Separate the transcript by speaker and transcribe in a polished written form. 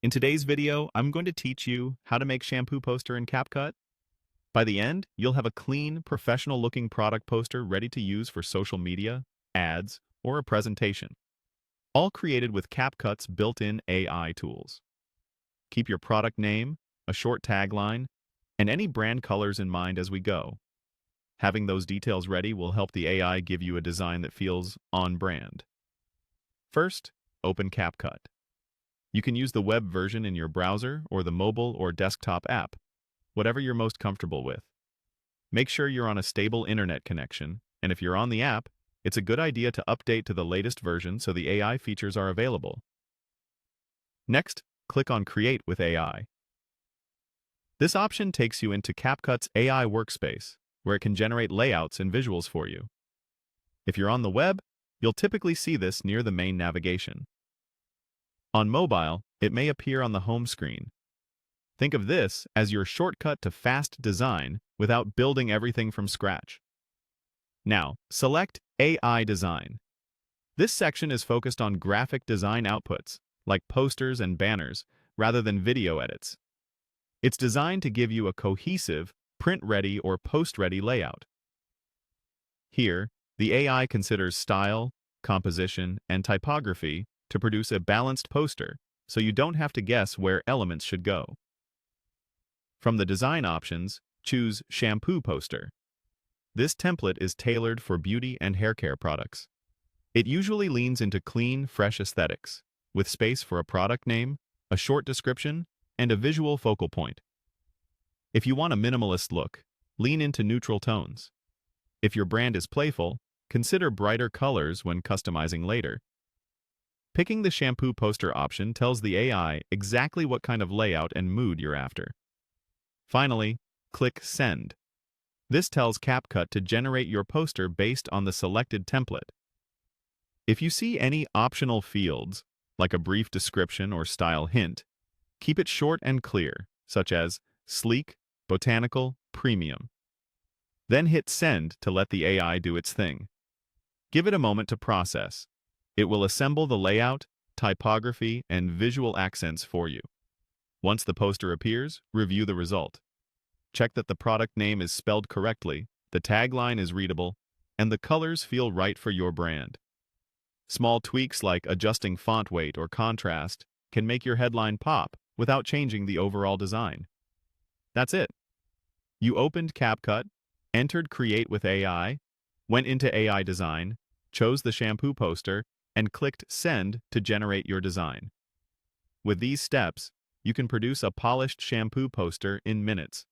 Speaker 1: In today's video, I'm going to teach you how to make shampoo poster in CapCut. By the end, you'll have a clean, professional-looking product poster ready to use for social media, ads, or a presentation, all created with CapCut's built-in AI tools. Keep your product name, a short tagline, and any brand colors in mind as we go. Having those details ready will help the AI give you a design that feels on-brand. First, open CapCut. You can use the web version in your browser or the mobile or desktop app, whatever you're most comfortable with. Make sure you're on a stable internet connection, and if you're on the app, it's a good idea to update to the latest version so the AI features are available. Next, click on Create with AI. This option takes you into CapCut's AI workspace, where it can generate layouts and visuals for you. If you're on the web, you'll typically see this near the main navigation. On mobile, it may appear on the home screen. Think of this as your shortcut to fast design without building everything from scratch. Now, select AI Design. This section is focused on graphic design outputs, like posters and banners, rather than video edits. It's designed to give you a cohesive, print-ready or post-ready layout. Here, the AI considers style, composition, and typography to produce a balanced poster, so you don't have to guess where elements should go. From the design options, choose Shampoo Poster. This template is tailored for beauty and hair care products. It usually leans into clean, fresh aesthetics, with space for a product name, a short description, and a visual focal point. If you want a minimalist look, lean into neutral tones. If your brand is playful, consider brighter colors when customizing later. Picking the shampoo poster option tells the AI exactly what kind of layout and mood you're after. Finally, click Send. This tells CapCut to generate your poster based on the selected template. If you see any optional fields, like a brief description or style hint, keep it short and clear, such as sleek, botanical, premium. Then hit Send to let the AI do its thing. Give it a moment to process. It will assemble the layout, typography, and visual accents for you. Once the poster appears, review the result. Check that the product name is spelled correctly, the tagline is readable, and the colors feel right for your brand. Small tweaks like adjusting font weight or contrast can make your headline pop without changing the overall design. That's it. You opened CapCut, entered Create with AI, went into AI Design, chose the shampoo poster, and clicked Send to generate your design. With these steps, you can produce a polished shampoo poster in minutes.